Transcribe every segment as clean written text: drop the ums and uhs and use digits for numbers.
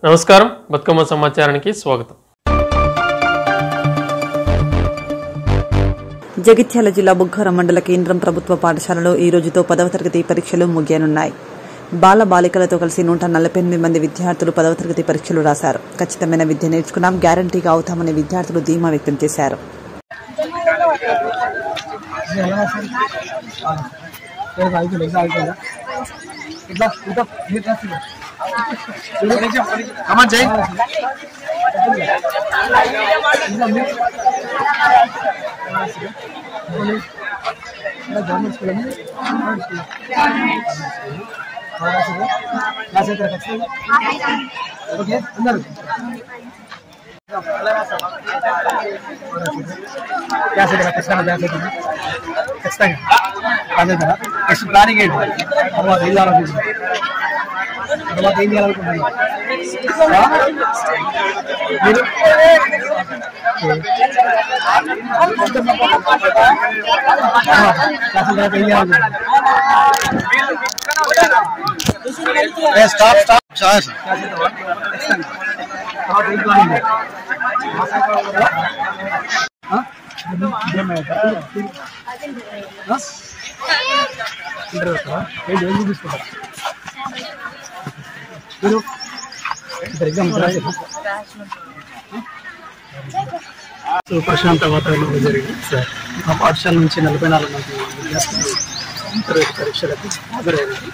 నమస్కారం, బతుకమ్మ సమాచారానికి స్వాగతం. జగిత్యాల జిల్లా బుగ్గర మండల కేంద్రం ప్రభుత్వ పాఠశాలలో ఈ రోజుతో 10వ తరగతి పరీక్షలు ముగియనున్నాయి. బాల బాలికలతో కలిసి 148 మంది విద్యార్థులు 10వ తరగతి పరీక్షలు రాశారు. ఖచ్చితమైన విద్య నేర్చుకున్నాం, గ్యారంటీగా అవుతామని విద్యార్థులు ధీమా వ్యక్తం చేశారు. ప్లానింగ్ ఏంటి తర్వాత ఏం చేయాలనుకుంటున్నారు, తర్వాత ఏం చేయాలనుకుంటున్నారు మీరు? ప్రశాంత వాతావరణంలో జరిగింది సార్. మా పాఠశాల నుంచి 44 మంది విద్యార్థులు ఇంటర్వ్యూ పరీక్షలకు హాజరైనది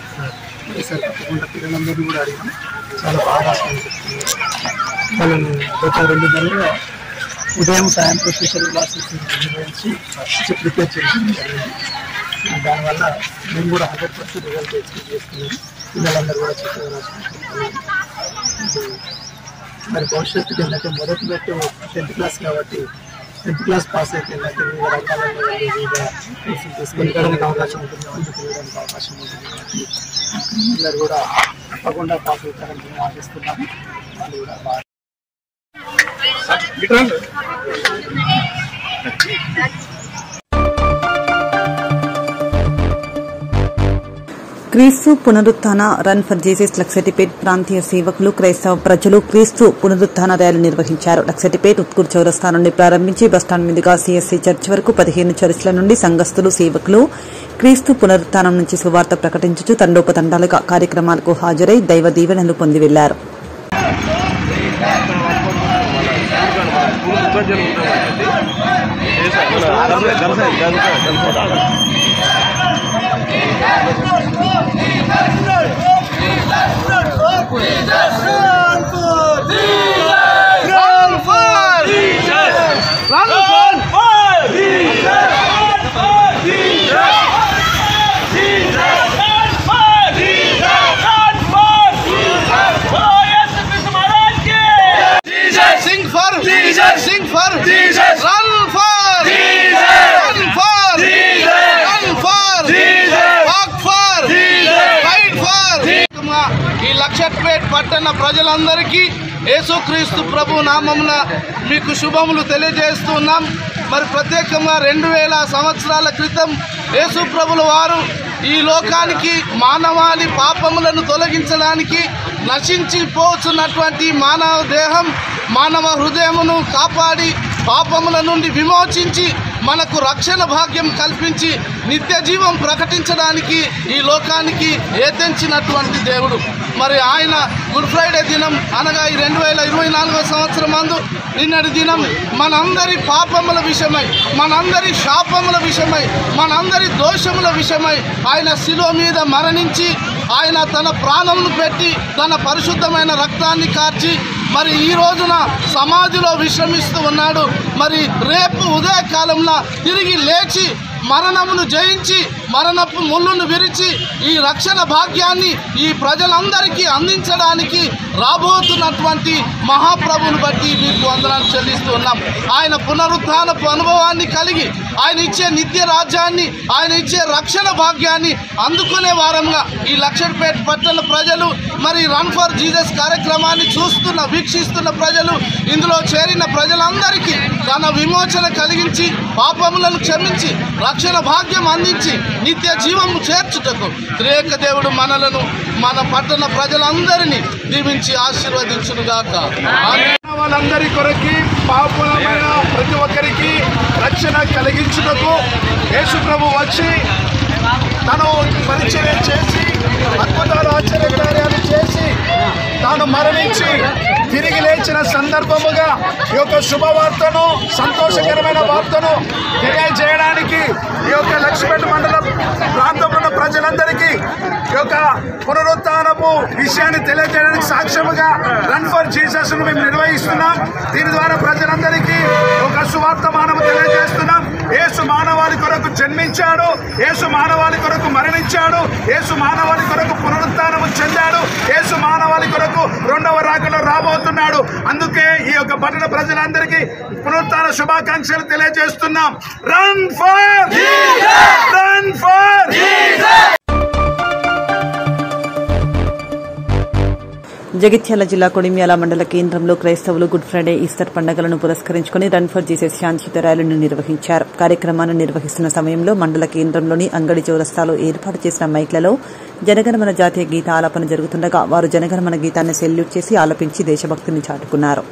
సార్. తప్పకుండా పిల్లలందరినీ కూడా అడిగాం. చాలా బాగా వాళ్ళని గత 2 నెలలుగా ఉదయం సాయంత్రం స్పెషల్ క్లాసెస్ నిర్వహించి ప్రిపేర్ చేయడం జరిగింది. దానివల్ల మేము కూడా 100% రిజల్ట్ ఎక్స్పెక్ట్ చేస్తున్నాము. పిల్లలందరూ కూడా చక్కగా రాసుకుంటున్నాము. మరి భవిష్యత్తుకి ఏంటంటే మొదటి పెట్టు 10th క్లాస్ కాబట్టి 10th క్లాస్ పాస్ అయితే ఏంటంటే వివిధ రకాలలో తీసుకెళ్ళడానికి అవకాశం ఉంటుంది, అందుకు అవకాశం ఉంటుంది కాబట్టి అందరూ కూడా తప్పకుండా పాస్ అవుతారని మేము ఆశిస్తున్నాము. వాళ్ళు కూడా బాగా క్రీస్తు పునరుత్థాన రన్ ఫర్ జీసస్ లక్సటిపేట్ ప్రాంతీయ సేవకులు, క్రైస్తవ ప్రజలు క్రీస్తు పునరుత్థాన ర్యాలీ నిర్వహించారు. లక్సటిపేట్ ఉత్కూర్ చౌరస్తా నుండి ప్రారంభించి బస్టాండ్ మీదుగా సిఎస్సి చర్చ్ వరకు 15 చర్చ్ల నుండి సంఘస్థులు, సేవకులు క్రీస్తు పునరుత్థానం నుంచి సువార్త ప్రకటించుచు తండోపతండాలుగా కార్యక్రమాలకు హాజరై దైవ దీవెనలు పొంది వెళ్లారు. లక్షట్పేట్ పట్టణ ప్రజలందరికీ యేసుక్రీస్తు ప్రభు నామమున మీకు శుభములు తెలియజేస్తున్నాం. మరి ప్రత్యేకంగా 2000 సంవత్సరాల క్రితం యేసు ప్రభుల వారు ఈ లోకానికి మానవాళి పాపములను తొలగించడానికి నశించిపోతున్నటువంటి మానవ దేహం, మానవ హృదయమును కాపాడి పాపముల నుండి విమోచించి మనకు రక్షణ భాగ్యం కల్పించి నిత్య జీవం ప్రకటించడానికి ఈ లోకానికి ఏతెంచినటువంటి దేవుడు. మరి ఆయన గుడ్ ఫ్రైడే దినం అనగా ఈ 2024 సంవత్సరం అందు నిన్నటి దినం మనందరి పాపముల విషయమై, మనందరి శాపముల విషయమై, మనందరి దోషముల విషయమై ఆయన శిలువ మీద మరణించి ఆయన తన ప్రాణమును పెట్టి తన పరిశుద్ధమైన రక్తాన్ని కార్చి మరి ఈ రోజున సమాధిలో విశ్రమిస్తూ ఉన్నాడు. మరి రేపు ఉదయకాలంలో తిరిగి లేచి మరణమును జయించి మరణపు ముళ్ళును విరిచి ఈ రక్షణ భాగ్యాన్ని ఈ ప్రజలందరికీ అందించడానికి రాబోతున్నటువంటి మహాప్రభుని బట్టి మీకు వందనాలు చెల్లిస్తూ ఉన్నాం. ఆయన పునరుత్థానపు అనుభవాన్ని కలిగి ఆయన ఇచ్చే నిత్య రాజ్యాన్ని, ఆయన ఇచ్చే రక్షణ భాగ్యాన్ని అందుకునే వారంగా ఈ లక్షట్పేట పట్టణ ప్రజలు మరి రన్ ఫర్ జీసస్ కార్యక్రమాన్ని వీక్షిస్తున్న ప్రజలు, ఇందులో చేరిన ప్రజలందరికీ తన విమోచన కలిగించి పాపములను క్షమించి రక్షణ భాగ్యం అందించి నిత్య జీవము చేర్చుటకు త్రియేక దేవుడు మనలను మన పట్టణ ప్రజలందరినీ దీవించి ఆశీర్వదించునుగాక. వాళ్ళందరి కొరకి పాపులమైన ప్రతి ఒక్కరికి రక్షణ కలిగించుటకు యేసు ప్రభు వచ్చి తను పరిచర్య చేసి అద్భుతాలు ఆశ్చర్యకార్యాలు చేసి తాను మరణించి తిరిగి లేచిన సందర్భముగా ఈ యొక్క శుభవార్తను, సంతోషకరమైన వార్తను తెలియజేయడానికి ఈ యొక్క లక్ష్మీపేట మండల ప్రాంతంలో ఉన్న ప్రజలందరికీ ఈ యొక్క పునరుత్థానపు విషయాన్ని తెలియజేయడానికి సాక్ష్యముగా రన్ ఫర్ జీసస్ ను మేము నిర్వహిస్తున్నాం. దీని ద్వారా ప్రజలందరికీ ఒక సువార్తమానము తెలియజేస్తున్నాం. యేసు మానవాళి కొరకు జన్మించాడు, యేసు మానవాళి కొరకు మరణించాడు, యేసు మానవాళి కొరకు పునరుత్థానము చెందాడు, యేసు మానవాళి కొరకు రెండవ రాకలో రాబోతున్నాడు. అందుకే ఈ యొక్క పట్టణ ప్రజలందరికీ పునరుత్థాన శుభాకాంక్షలు తెలియజేస్తున్నాం. Run for Jesus, run for Jesus. Jagtial జిల్లా కొడిమ్యాల మండల కేంద్రంలో క్రైస్తవులు గుడ్ ఫ్రైడే, ఈస్టర్ పండుగలను పురస్కరించుకుని రన్ ఫర్ జీసస్ శాంతియుత ర్యాలీని నిర్వహించారు. కార్యక్రమాన్ని నిర్వహిస్తున్న సమయంలో మండల కేంద్రంలోని అంగడి చౌరస్తాలో ఏర్పాటు చేసిన మైక్లలో జనగణమన జాతీయ గీత ఆలాపన జరుగుతుండగా వారు జనగణమన గీతాన్ని సెల్యూట్ చేసి ఆలపించి దేశభక్తిని చాటుకున్నారు.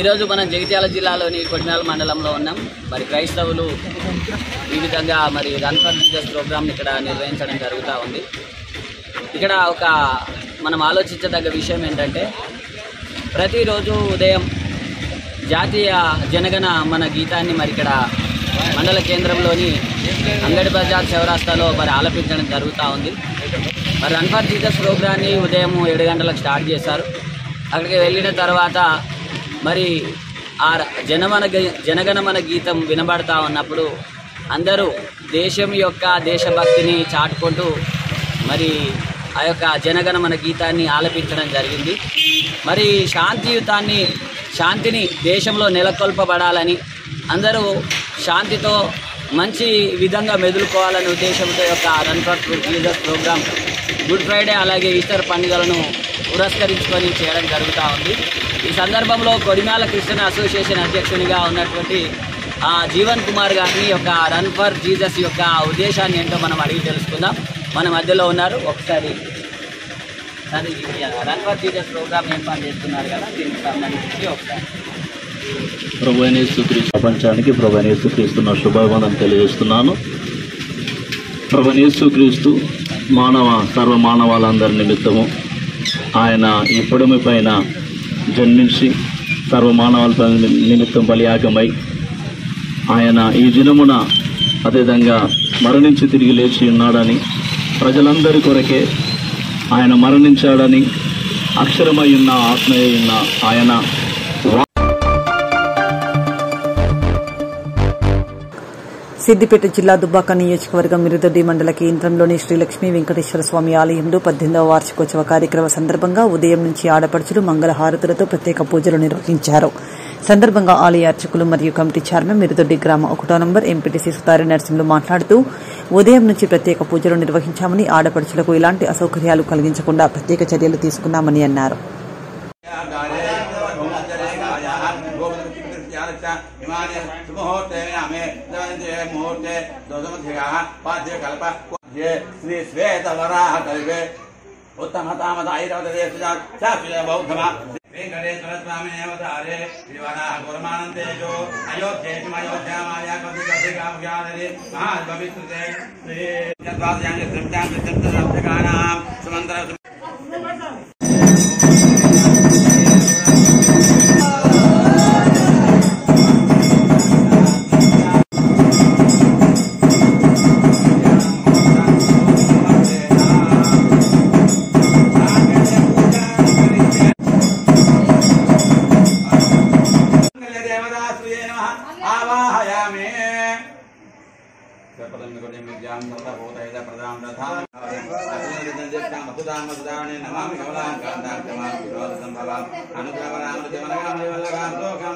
ఈరోజు మనం జగిత్యాల జిల్లాలోని కొడిమ్యాల మండలంలో ఉన్నాం. మరి క్రైస్తవులు ఈ విధంగా మరి రన్ ఫర్ జీసస్ ప్రోగ్రామ్ని ఇక్కడ నిర్వహించడం జరుగుతూ ఉంది. ఇక్కడ ఒక మనం ఆలోచించదగ్గ విషయం ఏంటంటే ప్రతిరోజు ఉదయం జాతీయ జనగణ మన గీతాన్ని మరి ఇక్కడ మండల కేంద్రంలోని అంగడి బజార్ చౌరాస్తాలో మరి ఆలపించడం జరుగుతూ ఉంది. మరి రన్ ఫర్ జీసస్ ప్రోగ్రాన్ని ఉదయం 7 గంటలకు స్టార్ట్ చేశారు. అక్కడికి వెళ్ళిన తర్వాత మరి ఆ జనగణమన గీతం వినబడతా ఉన్నప్పుడు అందరూ దేశం యొక్క దేశభక్తిని చాటుకుంటూ మరి ఆ యొక్క జనగణమన గీతాన్ని ఆలపించడం జరిగింది. మరి శాంతిని దేశంలో నెలకొల్పబడాలని, అందరూ శాంతితో మంచి విధంగా మెదులుకోవాలనే ఉద్దేశంతో యొక్క run for Jesus programme Good Friday అలాగే ఈస్టర్ పండుగలను పురస్కరించుకొని చేయడం జరుగుతూ ఉంది. ఈ సందర్భంలో కొడిమ్యాల క్రిస్టియన్ అసోసియేషన్ అధ్యక్షునిగా ఉన్నటువంటి జీవన్ కుమార్ గారిని యొక్క రన్ ఫర్ జీసస్ యొక్క ఉద్దేశాన్ని ఏంటో మనం అడిగి తెలుసుకుందాం. మన మధ్యలో ఉన్నారు. ఒకసారి రన్ ఫర్ జీసస్ ప్రోగ్రామ్ ఏర్పాటు చేస్తున్నారు కదా, దీనికి సంబంధించి ఒకసారి. ప్రభువైన యేసుక్రీస్తు ప్రపంచానికి ప్రభువైన యేసుక్రీస్తున్న శుభవందనం తెలియజేస్తున్నాను. ప్రభువైన యేసుక్రీస్తు సర్వ మానవాళ్ళందరి నిమిత్తము ఆయన ఈ పొడమి పైన జన్మించి సర్వ మానవాళ నిమిత్తం బలియాగమై ఆయన ఈ దినమున అదేవిధంగా మరణించి తిరిగి లేచి ఉన్నాడని, ప్రజలందరి కొరకే ఆయన మరణించాడని, అక్షరమై ఉన్న ఆత్మయై ఉన్న ఆయన సిద్దిపేట జిల్లా దుబ్బాక నియోజకవర్గం మిరుదొడ్డి మండల కేంద్రంలోని శ్రీ లక్ష్మీ వెంకటేశ్వర స్వామి ఆలయంలో 18వ వార్షికోత్సవ కార్యక్రమ సందర్భంగా ఉదయం నుంచి ఆడపడుచులు మంగళహారతులతో ప్రత్యేక పూజలు నిర్వహించారు. సందర్భంగా ఆలయ అర్చకులు మరియు కమిటీ చైర్మన్ మిరుదొడ్డి గ్రామ 1వ నంబర్ ఎంపీటీసీ సుతారి నరసింహులు మాట్లాడుతూ ఉదయం నుంచి ప్రత్యేక పూజలు నిర్వహించామని, ఆడపడుచులకు ఎలాంటి అసౌకర్యాలు కలిగించకుండా ప్రత్యేక చర్యలు తీసుకున్నామని అన్నారు. శ్రీ శ్వేత వరాహ కల్పే ఉత్తమ తామద ఐరవత బౌద్ధమ वेंकटेश्वर स्वामी अवतारे विवाह गुरमानंदेजो अयोध्यामाया कविकाव्यादि महापवित्रते श्री चतुर्दशांग त्रिंशांग चतुर्दशानां सुमंत्र नमामि कमलां कांतां विरोधसंभवाम् अनुग्रहरामृतमनगामरिवल्लभां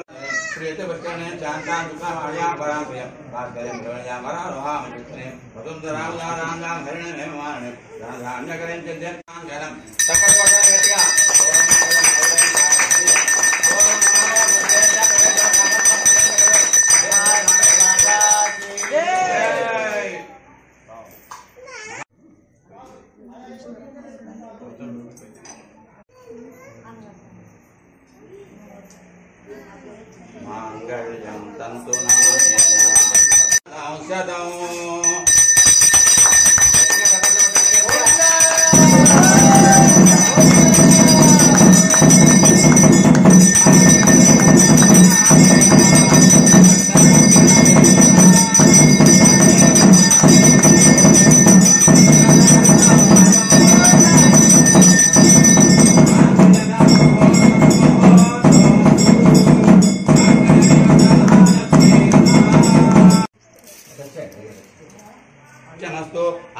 श्रीयतवष्टने चान्तां दुःखमायां परामयं भास्करं गणयां वरारोहामचित्रे वसुन्धरामुदाराङ्गां हरिणमेवाणि धान्यकरं चिद्यन्तां जलं तपस्वदयत्या मांगल्यं तन्तु नामेन औषधं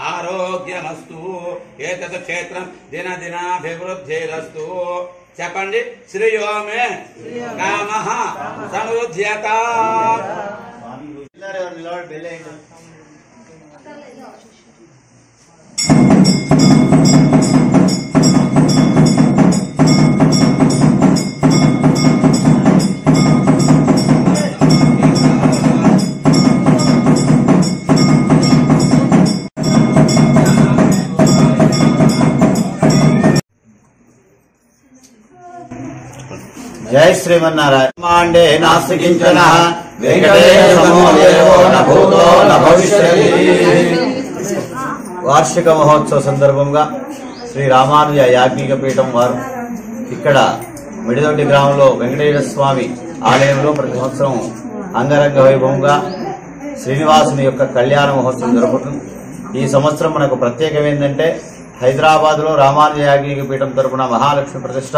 आरोग्यमस्तु एतत् क्षेत्रं दिनदिनाभिवृद्धिरस्तु చెప్పండి శ్రీయో మే కామః సమృద్ధ్యత जय श्रीमन्नारायण मांडे नास्ति किंचन वेंकटेशमो देवो न भूतो न भविष्यति వార్షిక మహోత్సవ సందర్భంగా శ్రీ రామానుజ యాజ్ఞిక పీఠం వారు ఇక్కడ మిడిదొడ్డి గ్రామంలో వెంకటేశ్వర స్వామి ఆలయంలో ప్రతి సంవత్సరం అంగరంగ వైభవంగా శ్రీనివాసుని యొక్క కళ్యాణ మహోత్సవం జరుగుతుంది. ఈ సంవత్సరం మనకు ప్రత్యేకం ఏంటంటే హైదరాబాద్ లో రామానుజ యాజ్ఞిక పీఠం తరపున మహాలక్ష్మి ప్రతిష్ట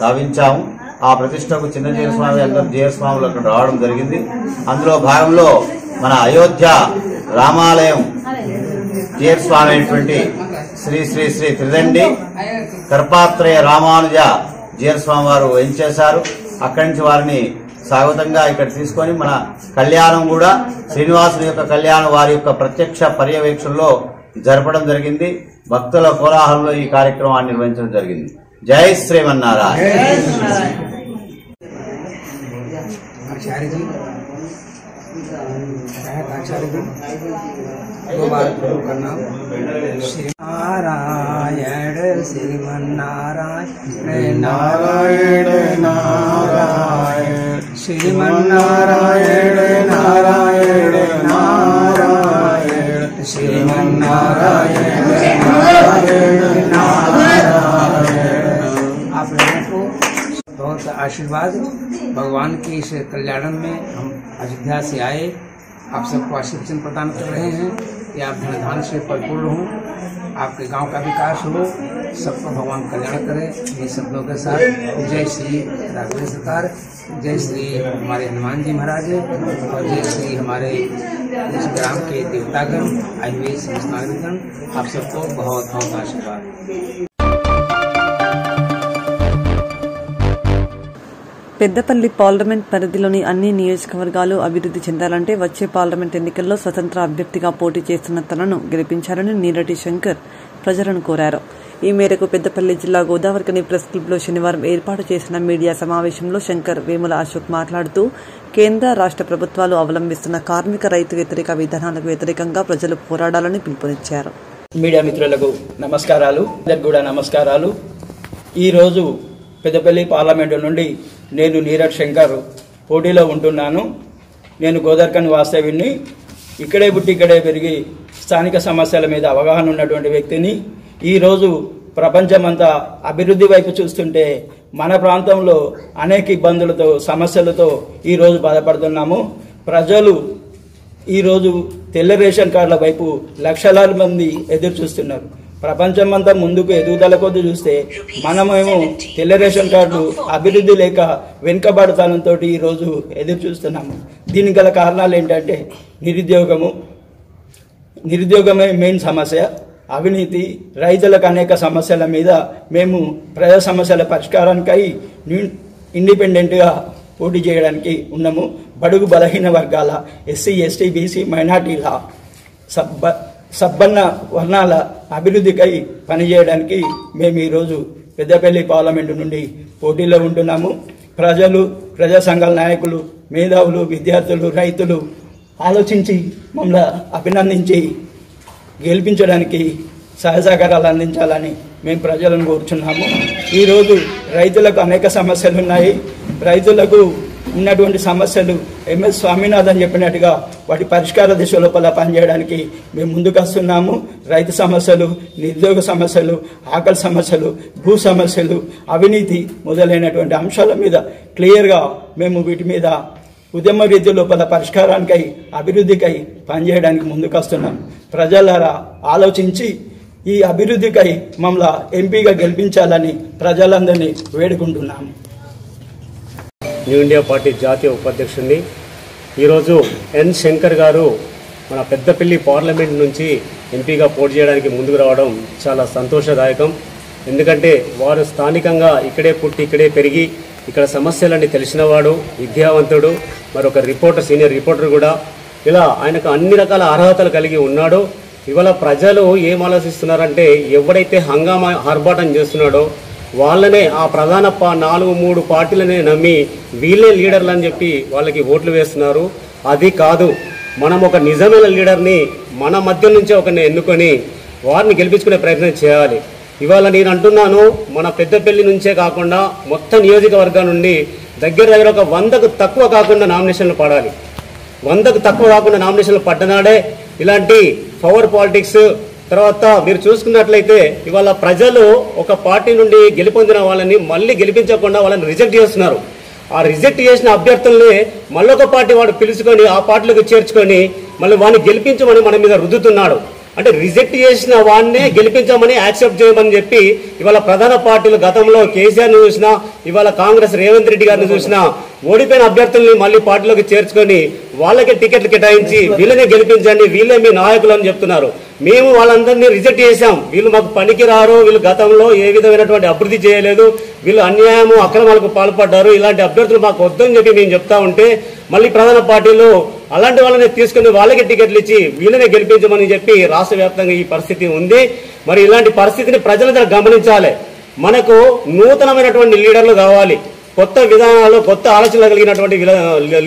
గావించాము. ఆ ప్రతిష్టకు చిన్న జీరస్వామి అందరూ జీరస్వాములు అక్కడ రావడం జరిగింది. అందులో భాగంలో మన అయోధ్య రామాలయం జీరస్వామి అయినటువంటి శ్రీ శ్రీ శ్రీ త్రిదండి కర్పాత్రేయ రామానుజ జీరస్వామి వారు ఎంచేశారు. అక్కడి నుంచి వారిని స్వాగతంగా ఇక్కడ తీసుకొని మన కళ్యాణం కూడా శ్రీనివాసుని యొక్క కళ్యాణం వారి యొక్క ప్రత్యక్ష పర్యవేక్షణలో జరపడం జరిగింది. భక్తుల కోలాహలంలో ఈ కార్యక్రమాన్ని నిర్వహించడం జరిగింది. जय श्रीमन्नारायण। आचार्य जी दो बार प्रभु का नाम नारायण श्रीमन्नारायण नारायण नारायण श्रीमन्नारायण नारायण नारायण श्रीमन्नारायण नारायण नारायण। आप लोगों को बहुत आशीर्वाद भगवान के इस कल्याण में हम अयोध्या से आए, आप सबको आशीर्वचन प्रदान कर रहे हैं कि आप धन धान से परिपूर्ण हो, आपके गांव का विकास हो, सबको भगवान कल्याण करे। ये सब लोगों के साथ जय श्री राघवेंद्र सरकार, जय श्री हमारे हनुमान जी महाराज और जय श्री हमारे इस ग्राम के देवतागण आयुर्वेद समस्त नागरिकगण, आप सबको बहुत बहुत आशीर्वाद। పెద్దపల్లి పార్లమెంట్ పరిధిలోని అన్ని నియోజకవర్గాలు అభివృద్ధి చెందాలంటే వచ్చే పార్లమెంట్ ఎన్నికల్లో స్వతంత్ర అభ్యర్థిగా పోటీ చేస్తున్న తనను గెలిపించాలని నీరటి శంకర్ ప్రజలను కోరారు. ఈ మేరకు పెద్దపల్లి జిల్లా గోదావరికని ప్రెస్ క్లబ్లో శనివారం ఏర్పాటు చేసిన మీడియా సమావేశంలో శంకర్ వేముల అశోక్ మాట్లాడుతూ కేంద్ర రాష్ట్ర ప్రభుత్వాలు అవలంబిస్తున్న కార్మిక రైతు వ్యతిరేక విధానాలకు వ్యతిరేకంగా ప్రజలు పోరాడాలని పిలుపునిచ్చారు. మీడియా మిత్రులకు నమస్కారాలు, అందరికీ కూడా నమస్కారాలు. ఈరోజు పెద్దపల్లి పార్లమెంటు నుండి నేను నీరజ్ శంకర్ పోటీలో ఉంటున్నాను. నేను గోదార్కన్ వాస్తవ్యుని, ఇక్కడే పుట్టి ఇక్కడే పెరిగి స్థానిక సమస్యల మీద అవగాహన ఉన్నటువంటి వ్యక్తిని. ఈరోజు ప్రపంచమంతా అభివృద్ధి వైపు చూస్తుంటే మన ప్రాంతంలో అనేక ఇబ్బందులతో సమస్యలతో ఈరోజు బాధపడుతున్నాము. ప్రజలు ఈరోజు తెల్ల రేషన్ కార్డుల వైపు లక్షలాది మంది ఎదురు చూస్తున్నారు. ప్రపంచమంతా ముందుకు ఎదుగుదల కొద్ది చూస్తే మనమేమో తెల్ల రేషన్ కార్డు అభివృద్ధి లేక వెనుకబడతానంతో ఈరోజు ఎదురు చూస్తున్నాము. దీనికి గల కారణాలు ఏంటంటే నిరుద్యోగమే మెయిన్ సమస్య, అవినీతి, రైతులకు అనేక సమస్యల మీద మేము ప్రజా సమస్యల పరిష్కారానికై ఇండిపెండెంట్గా పోటీ చేయడానికి ఉన్నాము. బడుగు బలహీన వర్గాల ఎస్సీ, ఎస్టీ, బీసీ, మైనార్టీల సబ్బన్న వర్ణాల అభివృద్ధికై పనిచేయడానికి మేము ఈరోజు పెద్దపల్లి పార్లమెంటు నుండి పోటీలో ఉంటున్నాము. ప్రజలు, ప్రజా సంఘాల నాయకులు, మేధావులు, విద్యార్థులు, రైతులు ఆలోచించి మమ్మల్ని అభినందించి గెలిపించడానికి సహాయ సహకారాలు అందించాలని మేము ప్రజలను కోరుచున్నాము. ఈరోజు రైతులకు అనేక సమస్యలు ఉన్నాయి. రైతులకు ఉన్నటువంటి సమస్యలు ఎంఎస్ స్వామినాథన్ చెప్పినట్టుగా వాటి పరిష్కార దిశ లోపల పనిచేయడానికి మేము ముందుకు వస్తున్నాము. రైతు సమస్యలు, నిరుద్యోగ సమస్యలు, ఆకలి సమస్యలు, భూ సమస్యలు, అవినీతి మొదలైనటువంటి అంశాల మీద క్లియర్గా మేము వీటి మీద ఉద్యమ రీతి లోపల పరిష్కారానికై, అభివృద్ధికై పనిచేయడానికి ముందుకు వస్తున్నాం. ప్రజలారా ఆలోచించి ఈ అభివృద్ధికై మమ్మల్ని ఎంపీగా గెలిపించాలని ప్రజలందరినీ వేడుకుంటున్నాము. న్యూ ఇండియా పార్టీ జాతీయ ఉపాధ్యక్షుడిని. ఈరోజు ఎన్ శంకర్ గారు మన పెద్దపల్లి పార్లమెంట్ నుంచి ఎంపీగా పోటీ చేయడానికి ముందుకు రావడం చాలా సంతోషదాయకం. ఎందుకంటే వారు స్థానికంగా ఇక్కడే పుట్టి ఇక్కడే పెరిగి ఇక్కడ సమస్యలన్నీ తెలిసినవాడు, విద్యావంతుడు, మరొక రిపోర్టర్, సీనియర్ రిపోర్టర్ కూడా. ఇలా ఆయనకు అన్ని రకాల అర్హతలు కలిగి ఉన్నాడు. ఇవాళ ప్రజలు ఏం ఆలోచిస్తున్నారంటే ఎవడైతే హంగామా ఆర్భాటం చేస్తున్నాడో వాళ్ళనే ఆ ప్రధాన 4-3 పార్టీలనే నమ్మి వీళ్ళే లీడర్లు అని చెప్పి వాళ్ళకి ఓట్లు వేస్తున్నారు. అది కాదు, మనం ఒక నిజమైన లీడర్ని మన మధ్య నుంచే ఒకరిని ఎన్నుకొని వారిని గెలిపించుకునే ప్రయత్నం చేయాలి. ఇవాళ నేను అంటున్నాను, మన పెద్దపల్లి నుంచే కాకుండా మొత్తం నియోజకవర్గం నుండి దగ్గర ఒక 100కు తక్కువ కాకుండా నామినేషన్లు పడాలి. 100కు తక్కువ కాకుండా నామినేషన్లు పడ్డనాడే ఇలాంటి పవర్ పాలిటిక్స్. తర్వాత మీరు చూసుకున్నట్లయితే ఇవాళ ప్రజలు ఒక పార్టీ నుండి గెలుపొందిన వాళ్ళని మళ్ళీ గెలిపించకుండా వాళ్ళని రిజెక్ట్ చేస్తున్నారు. ఆ రిజెక్ట్ చేసిన అభ్యర్థుల్ని మళ్ళొక పార్టీ వాడు పిలుచుకొని ఆ పార్టీలకు చేర్చుకొని మళ్ళీ వాడిని గెలిపించమని మన మీద రుద్దుతున్నాడు. అంటే రిజెక్ట్ చేసిన వాడినే గెలిపించమని యాక్సెప్ట్ చేయమని చెప్పి ఇవాళ ప్రధాన పార్టీలు గతంలో కేసీఆర్ని చూసినా, ఇవాళ కాంగ్రెస్ రేవంత్ రెడ్డి గారిని చూసినా ఓడిపోయిన అభ్యర్థుల్ని మళ్ళీ పార్టీలోకి చేర్చుకొని వాళ్ళకే టికెట్లు కేటాయించి వీళ్ళనే గెలిపించండి, వీళ్ళే మీ నాయకులు అని చెప్తున్నారు. మేము వాళ్ళందరినీ రిజెక్ట్ చేశాం. వీళ్ళు మాకు పనికి రారు, వీళ్ళు గతంలో ఏ విధమైనటువంటి అభివృద్ధి చేయలేదు, వీళ్ళు అన్యాయము అక్రమాలకు పాల్పడ్డారు, ఇలాంటి అభ్యర్థులు మాకు వద్దని చెప్పి మేము చెప్తా ఉంటే మళ్ళీ ప్రధాన పార్టీలు అలాంటి వాళ్ళని తీసుకుని వాళ్ళకి టికెట్లు ఇచ్చి వీళ్ళనే గెలిపించమని చెప్పి రాష్ట్ర వ్యాప్తంగా ఈ పరిస్థితి ఉంది. మరి ఇలాంటి పరిస్థితిని ప్రజలందరూ గమనించాలి. మనకు నూతనమైనటువంటి లీడర్లు కావాలి, కొత్త విధానాలు, కొత్త ఆలోచనలు కలిగినటువంటి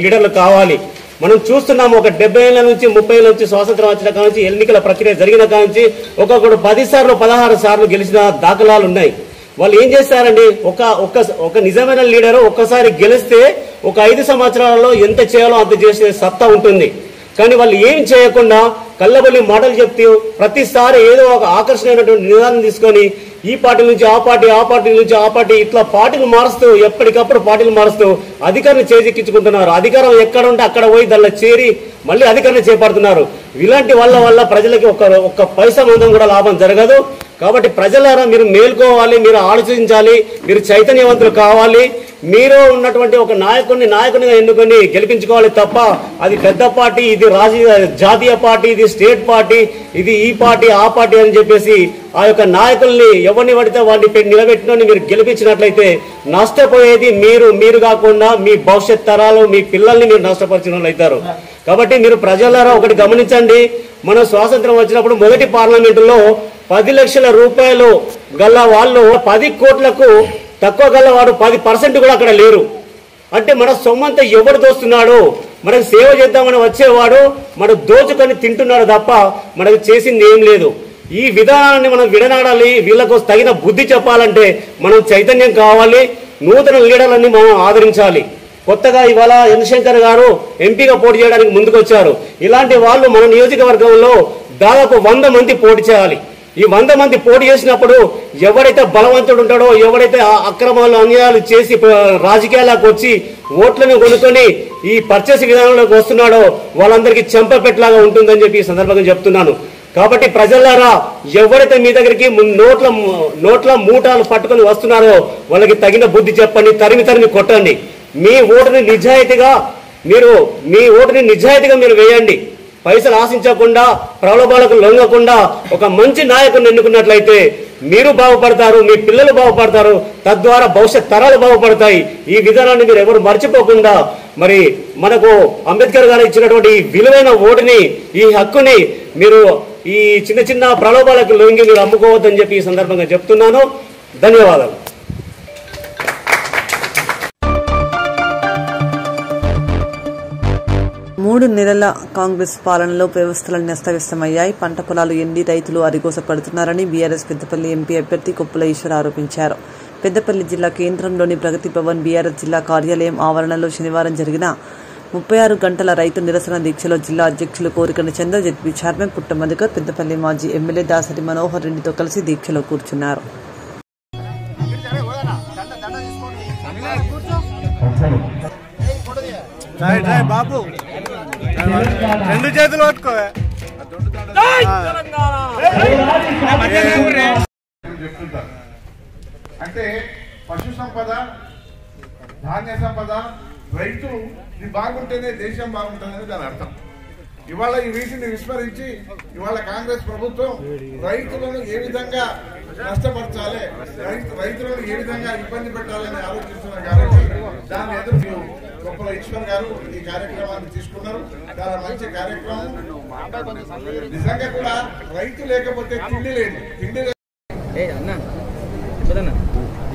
లీడర్లు కావాలి. మనం చూస్తున్నాము, ఒక 70 ఏళ్ల నుంచి 30 ఏళ్ల నుంచి స్వాతంత్రం వచ్చిన కాంచి ఎన్నికల ప్రక్రియ జరిగిన కాంచి ఒక్కొక్కడు 10 సార్లు 16 సార్లు గెలిచిన దాఖలాలు ఉన్నాయి. వాళ్ళు ఏం చేస్తారండి, ఒక నిజమైన లీడరు ఒక్కసారి గెలిస్తే ఒక 5 సంవత్సరాలలో ఎంత చేయాలో అంత చేసే సత్తా ఉంటుంది. కానీ వాళ్ళు ఏం చేయకుండా కళ్ళబొల్లి మాటలు చెప్తూ ప్రతిసారి ఏదో ఒక ఆకర్షణీయమైనటువంటి నిర్ణయం తీసుకొని ఈ పార్టీ నుంచి ఆ పార్టీ, ఆ పార్టీ నుంచి ఆ పార్టీ, ఇట్లా పార్టీలు మారుస్తూ ఎప్పటికప్పుడు పార్టీలు మారుస్తూ అధికారాన్ని చేజిక్కించుకుంటున్నారు. అధికారం ఎక్కడ ఉంటే అక్కడ పోయి దానిలో చేరి మళ్ళీ అధికారాన్ని చేపడుతున్నారు. ఇలాంటి వాళ్ళ ప్రజలకి ఒక్క పైసా మందం కూడా లాభం జరగదు. కాబట్టి ప్రజలారా మీరు మేల్కోవాలి, మీరు ఆలోచించాలి, మీరు చైతన్యవంతులు కావాలి. మీరు ఉన్నటువంటి ఒక నాయకునిగా ఎన్నుకొని గెలిపించుకోవాలి తప్ప అది పెద్ద పార్టీ, ఇది జాతీయ పార్టీ, ఇది స్టేట్ పార్టీ, ఇది ఈ పార్టీ ఆ పార్టీ అని చెప్పేసి ఆ యొక్క నాయకుల్ని ఎవరిని పడితే వాడిని నిలబెట్టుకొని మీరు గెలిపించినట్లయితే నష్టపోయేది మీరు కాకుండా మీ భవిష్యత్ తరాలు, మీ పిల్లల్ని మీరు నష్టపరిచిన వాళ్ళు అవుతారు. కాబట్టి మీరు ప్రజలారా ఒకటి గమనించండి, మనం స్వాతంత్రం వచ్చినప్పుడు మొదటి పార్లమెంటులో 10 లక్షల రూపాయలు గల వాళ్ళు 10 కోట్లకు తక్కువ గలవాడు 10% కూడా అక్కడ లేరు. అంటే మన సొమ్మంతా ఎవడు దోస్తున్నాడు, మనకు సేవ చేద్దామని వచ్చేవాడు మన దోచుకొని తింటున్నాడు తప్ప మనకు చేసింది ఏం లేదు. ఈ విధానాన్ని మనం విడనాడాలి. వీళ్ళకు తగిన బుద్ధి చెప్పాలంటే మనం చైతన్యం కావాలి. నూతన లీడర్లని మనం ఆదరించాలి. కొత్తగా ఇవాళ ఎన్ శంకర్ గారు ఎంపీగా పోటీ చేయడానికి ముందుకొచ్చారు. ఇలాంటి వాళ్ళు మన నియోజకవర్గంలో దాదాపు 100 మంది పోటీ చేయాలి. ఈ 100 మంది పోటీ చేసినప్పుడు ఎవరైతే బలవంతుడు ఉంటాడో, ఎవరైతే అక్రమాలు అన్యాయాలు చేసి రాజకీయాలకు వచ్చి ఓట్లను కొనుక్కొని ఈ పర్చేస్ విధానంలోకి వస్తున్నాడో వాళ్ళందరికీ చెంపపెట్టలాగా ఉంటుందని చెప్పి ఈ సందర్భంగా చెప్తున్నాను. కాబట్టి ప్రజలారా, ఎవరైతే మీ దగ్గరికి నోట్ల మూటాలు పట్టుకొని వస్తున్నారో వాళ్ళకి తగిన బుద్ధి చెప్పండి, తరిమి కొట్టండి. మీ ఓటుని నిజాయితీగా మీరు వేయండి. పైసలు ఆశించకుండా, ప్రలోభాలకు లొంగకుండా ఒక మంచి నాయకుని ఎన్నుకున్నట్లయితే మీరు బాగుపడతారు, మీ పిల్లలు బాగుపడతారు, తద్వారా భవిష్యత్ తరాలు బాగుపడతాయి. ఈ విధానాన్ని మీరు ఎవరు మర్చిపోకుండా మరి మనకు అంబేద్కర్ గారు ఇచ్చినటువంటి విలువైన ఓటుని, ఈ హక్కుని మీరు ఈ చిన్న ప్రలోభాలకు లొంగి మీరు అమ్ముకోవద్దని చెప్పి ఈ సందర్భంగా చెప్తున్నాను. ధన్యవాదాలు. మూడు నెలల కాంగ్రెస్ పాలనలో వ్యవస్థలు అస్తవ్యస్తమయ్యాయి. పంట పొలాలు ఎండి రైతులు అరిగోస పడుతున్నారని బీఆర్ఎస్ పెద్దపల్లి ఎంపీ అభ్యర్థి కొప్పుల ఈశ్వర్ ఆరోపించారు. పెద్దపల్లి జిల్లా కేంద్రంలోని ప్రగతి భవన్ బీఆర్ఎస్ జిల్లా కార్యాలయం ఆవరణలో శనివారం జరిగిన 36 గంటల రైతు నిరసన దీక్షలో జిల్లా అధ్యక్షులు కోరికని చంద్ర, జెడ్పీ చైర్మన్ పుట్ట మధుకర్, పెద్దపల్లి మాజీ ఎమ్మెల్యే దాసరి మనోహర్ రెడ్డితో కలిసి దీక్షలో కూర్చున్నారు. అంటే పశు సంపద, ధాన్య సంపద, రైతు ఇది బాగుంటేనే దేశం బాగుంటుందని దాని అర్థం. ఇవాళ ఈ వీటిని విస్మరించి ఇవాళ కాంగ్రెస్ ప్రభుత్వం రైతులను ఏ విధంగా నష్టపరచాలి, రైతులను ఏ విధంగా ఇబ్బంది పెట్టాలని ఆలోచిస్తున్నారు. కాబట్టి దాన్ని ఎదురు కొప్పుల ఈశ్వర్ గారు ఈ కార్యక్రమాన్ని తీసుకున్నారు. చాలా మంచి కార్యక్రమం. నిజంగా కూడా రైతు లేకపోతే తిండి లేదు.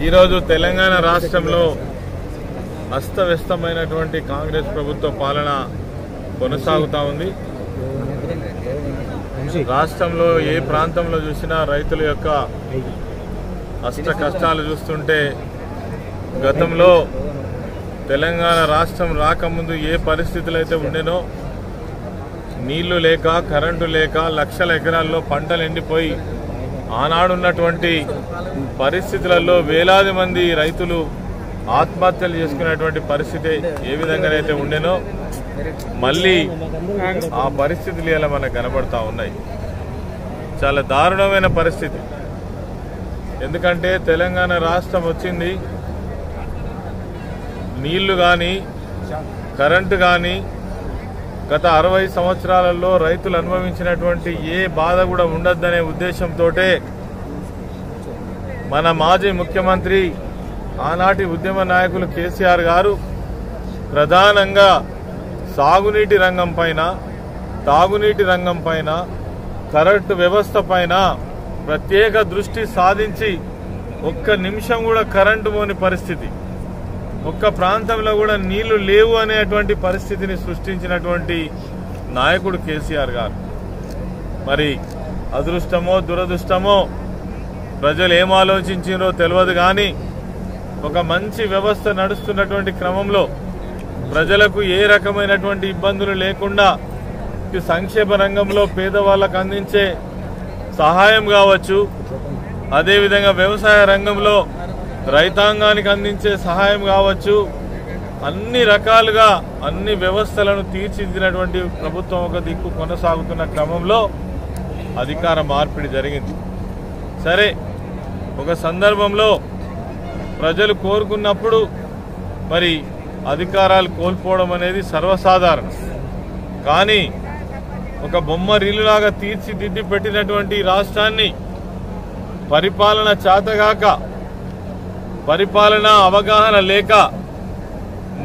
ఈరోజు తెలంగాణ రాష్ట్రంలో అస్తవ్యస్తమైనటువంటి కాంగ్రెస్ ప్రభుత్వ పాలన కొనసాగుతా ఉంది. రాష్ట్రంలో ఏ ప్రాంతంలో చూసినా రైతుల యొక్క అష్ట కష్టాలు చూస్తుంటే గతంలో తెలంగాణ రాష్ట్రం రాకముందు ఏ పరిస్థితులు అయితే ఉండేనో, నీళ్లు లేక, కరెంటు లేక, లక్షల ఎకరాల్లో పంటలు ఎండిపోయి ఆనాడున్నటువంటి పరిస్థితులలో వేలాది మంది రైతులు ఆత్మహత్యలు చేసుకునేటువంటి పరిస్థితి ఏ విధంగానైతే ఉండేనో మళ్ళీ ఆ పరిస్థితులు ఇలా మనకు కనబడతా ఉన్నాయి. చాలా దారుణమైన పరిస్థితి. ఎందుకంటే తెలంగాణ రాష్ట్రం వచ్చింది, నీళ్లు కానీ, కరెంటు కానీ గత 60 సంవత్సరాలలో రైతులు అనుభవించినటువంటి ఏ బాధ కూడా ఉండద్దనే ఉద్దేశంతో మన మాజీ ముఖ్యమంత్రి, ఆనాటి ఉద్యమ నాయకులు కేసీఆర్ గారు ప్రధానంగా సాగునీటి రంగం పైన, తాగునీటి రంగం పైన, కరెంటు వ్యవస్థ పైన ప్రత్యేక దృష్టి సాధించి ఒక్క నిమిషం కూడా కరెంటు పోని పరిస్థితి, ఒక్క ప్రాంతంలో కూడా నీళ్లు లేవు అనేటువంటి పరిస్థితిని సృష్టించినటువంటి నాయకుడు కేసీఆర్ గారు. మరి అదృష్టమో దురదృష్టమో ప్రజలు ఏం ఆలోచించారో తెలియదు కానీ ఒక మంచి వ్యవస్థ నడుస్తున్నటువంటి క్రమంలో ప్రజలకు ఏ రకమైనటువంటి ఇబ్బందులు లేకుండా సంక్షేమ రంగంలో పేదవాళ్లకు అందించే సహాయం కావచ్చు, అదేవిధంగా వ్యవసాయ రంగంలో రైతాంగానికి అందించే సహాయం కావచ్చు, అన్ని రకాలుగా అన్ని వ్యవస్థలను తీర్చిదిద్దినటువంటి ప్రభుత్వం ఒక దిక్కు కొనసాగుతున్న క్రమంలో అధికార మార్పిడి జరిగింది. సరే, ఒక సందర్భంలో ప్రజలు కోరుకున్నప్పుడు మరి అధికారాలు కోల్పోవడం అనేది సర్వసాధారణం. కానీ ఒక బొమ్మ రీలులాగా తీర్చిదిద్ది పెట్టినటువంటి రాష్ట్రాన్ని పరిపాలన చేతగాక, పరిపాలన అవగాహన లేక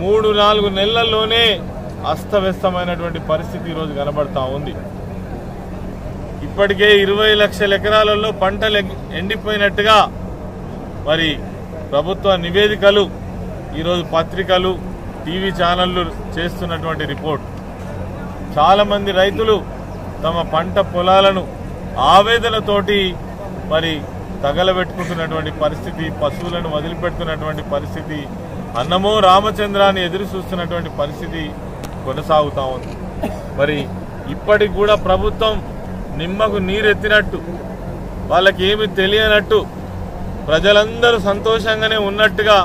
3-4 నెలల్లోనే అస్తవ్యస్తమైనటువంటి పరిస్థితి ఈరోజు కనబడతా ఉంది. ఇప్పటికే 20 లక్షల ఎకరాలలో పంటలు ఎండిపోయినట్టుగా మరి ప్రభుత్వ నివేదికలు, ఈరోజు పత్రికలు, టీవీ ఛానళ్లు చేస్తున్నటువంటి రిపోర్ట్. చాలా మంది రైతులు తమ పంట పొలాలను ఆవేదనతోటి మరి తగలబెట్టుకుంటున్నటువంటి పరిస్థితి, పశువులను వదిలిపెడుతున్నటువంటి పరిస్థితి, అన్నమో రామచంద్రాన్ని ఎదురు చూస్తున్నటువంటి పరిస్థితి కొనసాగుతూ ఉంది. మరి ఇప్పటికి కూడా ప్రభుత్వం నిమ్మకు నీరెత్తినట్టు, వాళ్ళకి ఏమి తెలియనట్టు, ప్రజలందరూ సంతోషంగానే ఉన్నట్టుగా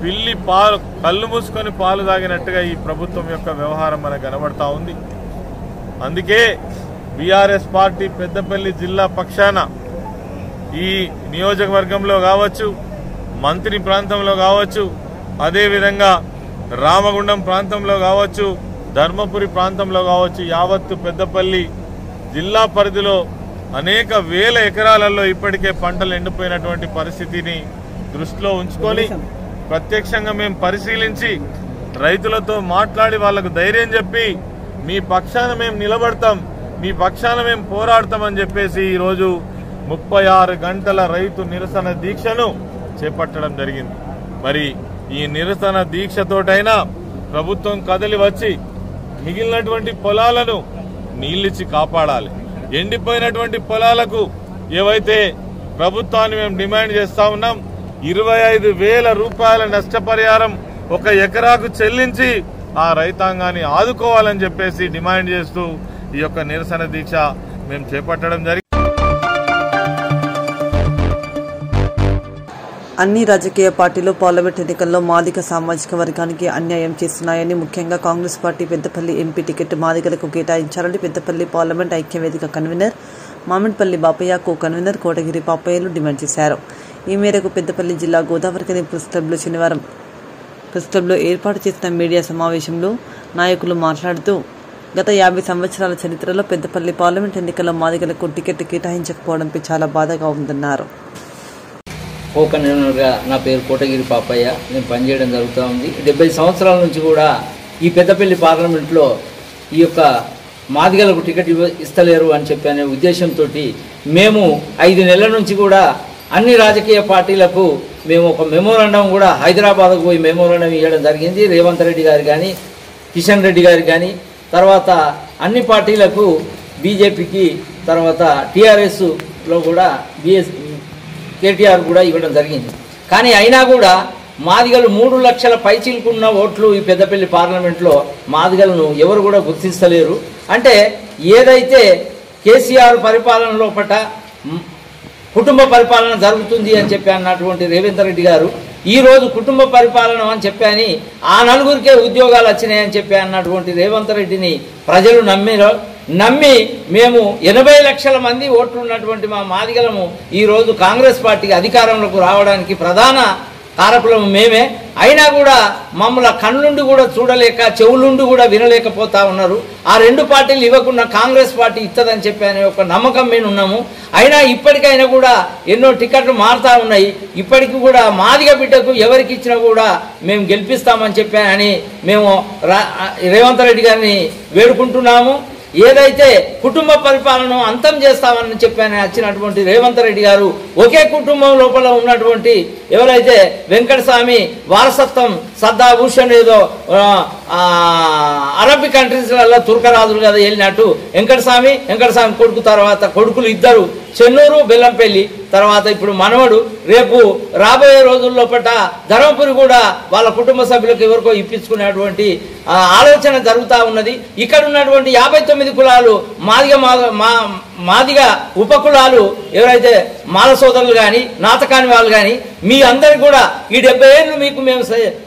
పిల్లి పాలు కళ్ళు మూసుకొని పాలు తాగినట్టుగా ఈ ప్రభుత్వం యొక్క వ్యవహారం మనకు కనబడతా ఉంది. అందుకే బీఆర్ఎస్ పార్టీ పెద్దపల్లి జిల్లా పక్షాన ఈ నియోజకవర్గంలో కావచ్చు, మంత్రి ప్రాంతంలో కావచ్చు, అదేవిధంగా రామగుండం ప్రాంతంలో కావచ్చు, ధర్మపురి ప్రాంతంలో కావచ్చు, యావత్తు పెద్దపల్లి జిల్లా పరిధిలో అనేక వేల ఎకరాలలో ఇప్పటికే పంటలు ఎండిపోయినటువంటి పరిస్థితిని దృష్టిలో ఉంచుకొని ప్రత్యక్షంగా మేము పరిశీలించి రైతులతో మాట్లాడి వాళ్లకు ధైర్యం చెప్పి మీ పక్షాన మేము నిలబడతాం, మీ పక్షాన మేము పోరాడతామని చెప్పేసి ఈరోజు 36 గంటల రైతు నిరసన దీక్షను చేపట్టడం జరిగింది. మరి ఈ నిరసన దీక్షతోటైనా ప్రభుత్వం కదిలి వచ్చి మిగిలినటువంటి పొలాలను నీళ్ళిచ్చి కాపాడాలి. ఎండిపోయినటువంటి పొలాలకు ఏవైతే ప్రభుత్వాన్ని మేము డిమాండ్ చేస్తా ఉన్నాం, 25,000 రూపాయల నష్టపరిహారం ఒక ఎకరాకు చెల్లించి ఆ రైతాంగాన్ని ఆదుకోవాలని చెప్పేసి డిమాండ్ చేస్తూ ఈ యొక్క నిరసన దీక్ష మేము చేపట్టడం జరిగింది. అన్ని రాజకీయ పార్టీలు పార్లమెంట్ ఎన్నికల్లో మాదిగ సామాజిక వర్గానికి అన్యాయం చేస్తున్నాయని, ముఖ్యంగా Congress party Peddapalli MP ticket మాదిగలకు కేటాయించాలని పెద్దపల్లి పార్లమెంట్ ఐక్యవేదిక convener Mamidipalli Bapaiah, co convener Kotagiri పాపయ్యలు డిమాండ్ చేశారు. ఈ మేరకు పెద్దపల్లి జిల్లా గోదావరికని ప్రెస్ క్లబ్లో శనివారం ఏర్పాటు చేసిన మీడియా సమావేశంలో నాయకులు మాట్లాడుతూ, గత 50 సంవత్సరాల చరిత్రలో పెద్దపల్లి పార్లమెంట్ ఎన్నికల్లో మాదిగలకు టికెట్ కేటాయించకపోవడంపై చాలా బాధగా ఉందన్నారు. కో కన్వీనర్గా నా పేరు కోటగిరి పాపయ్య, నేను పనిచేయడం జరుగుతూ ఉంది. 70 సంవత్సరాల నుంచి కూడా ఈ పెద్దపల్లి పార్లమెంట్లో ఈ యొక్క మాదిగలకు టికెట్ ఇస్తలేరు అని చెప్పి అనే ఉద్దేశంతో మేము 5 నెలల నుంచి కూడా అన్ని రాజకీయ పార్టీలకు మేము ఒక మెమోరాండం కూడా హైదరాబాద్కు పోయి మెమోరాండం ఇవ్వడం జరిగింది. రేవంత్ రెడ్డి గారు కానీ, కిషన్ రెడ్డి గారు కానీ, తర్వాత అన్ని పార్టీలకు, బీజేపీకి, తర్వాత టీఆర్ఎస్లో కూడా కేటీఆర్ కూడా ఇవ్వడం జరిగింది. కానీ అయినా కూడా మాదిగలు 3 లక్షల పైచిలుకున్న ఓట్లు ఈ పెద్దపల్లి పార్లమెంట్లో మాదిగలను ఎవరు కూడా గుర్తిస్తలేరు. అంటే ఏదైతే కేసీఆర్ పరిపాలన లోపట కుటుంబ పరిపాలన జరుగుతుంది అని చెప్పి అన్నటువంటి రేవంత్ రెడ్డి గారు ఈరోజు కుటుంబ పరిపాలన అని చెప్పని ఆ నలుగురికే ఉద్యోగాలు వచ్చినాయని చెప్పి అన్నటువంటి రేవంత్ రెడ్డిని ప్రజలు నమ్మి మేము 80 లక్షల మంది ఓట్లు ఉన్నటువంటి మా మాదిగలము ఈరోజు కాంగ్రెస్ పార్టీకి అధికారంలోకి రావడానికి ప్రధాన కారకులము మేమే. అయినా కూడా మమ్మల్ని కళ్ళుండి కూడా చూడలేక, చెవులుండి కూడా వినలేకపోతా ఉన్నారు. ఆ 2 పార్టీలు ఇవ్వకుండా కాంగ్రెస్ పార్టీ ఇస్తుందని చెప్పి అనే ఒక నమ్మకం మేము ఉన్నాము. అయినా ఇప్పటికైనా కూడా ఎన్నో టికెట్లు మారుతూ ఉన్నాయి. ఇప్పటికి కూడా మాదిగ బిడ్డకు ఎవరికి ఇచ్చినా కూడా మేము గెలిపిస్తామని చెప్పి మేము రేవంత్ రెడ్డి గారిని వేడుకుంటున్నాము. ఏదైతే కుటుంబ పరిపాలన అంతం చేస్తామని చెప్పని వచ్చినటువంటి రేవంత్ రెడ్డి గారు ఒకే కుటుంబం లోపల ఉన్నటువంటి ఎవరైతే వెంకటస్వామి వారసత్వం సద్దాభూషణ్ ఏదో అరబ్ కంట్రీస్లలో తుర్కరాజులు కదా వెళ్ళినట్టు వెంకటస్వామి కొడుకు తర్వాత కొడుకులు 2 చెన్నూరు బెల్లంపల్లి, తర్వాత ఇప్పుడు మనవడు, రేపు రాబోయే రోజుల్లో పట్ట ధర్మపురి కూడా వాళ్ళ కుటుంబ సభ్యులకు ఎవరికో ఇప్పించుకునేటువంటి ఆలోచన జరుగుతూ ఉన్నది. ఇక్కడ ఉన్నటువంటి 59 కులాలు మాదిగ ఉపకులాలు ఎవరైతే మాల సోదరులు కానీ, నాతకాని వాళ్ళు కానీ, మీ అందరికి కూడా ఈ 70 ఏళ్ళు మీకు మేము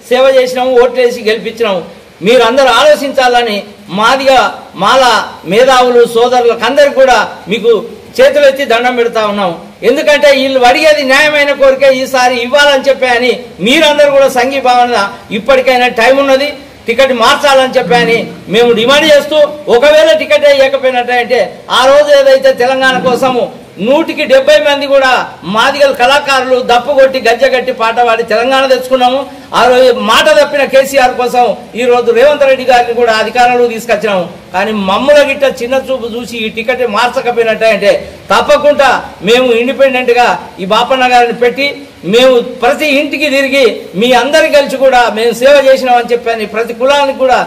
సేవ చేసినాము, ఓట్లేసి గెలిపించినాము. మీరందరూ ఆలోచించాలని మాల మేధావులు సోదరులకు అందరికి కూడా మీకు చేతులెత్తి దండం పెడతా ఉన్నాం. ఎందుకంటే వీళ్ళు అడిగేది న్యాయమైన కోరిక ఈసారి ఇవ్వాలని చెప్పి మీరందరూ కూడా సంఘీభావన ఇప్పటికైనా టైం ఉన్నది, టికెట్ మార్చాలని చెప్పి మేము డిమాండ్ చేస్తూ, ఒకవేళ టికెట్ ఇవ్వకపోయినట్టయితే ఆ రోజు ఏదైతే తెలంగాణ కోసము 100కి 70 మంది కూడా మాదిగల కళాకారులు దప్పు కొట్టి గజ్జగట్టి పాట పాడి తెలంగాణ తెచ్చుకున్నాము. ఆ రోజు మాట తప్పిన కేసీఆర్ కోసం ఈ రోజు రేవంత్ రెడ్డి గారిని కూడా అధికారంలో తీసుకొచ్చినాము. కానీ మమ్మల్ని గిట్ట చిన్న చూపు చూసి ఈ టికెట్ మార్చకపోయినట్టయితే తప్పకుండా మేము ఇండిపెండెంట్గా ఈ బాపన్న గారిని పెట్టి మేము ప్రతి ఇంటికి తిరిగి మీ అందరి కలిసి కూడా మేము సేవ చేసినామని చెప్పని ప్రతి కులానికి కూడా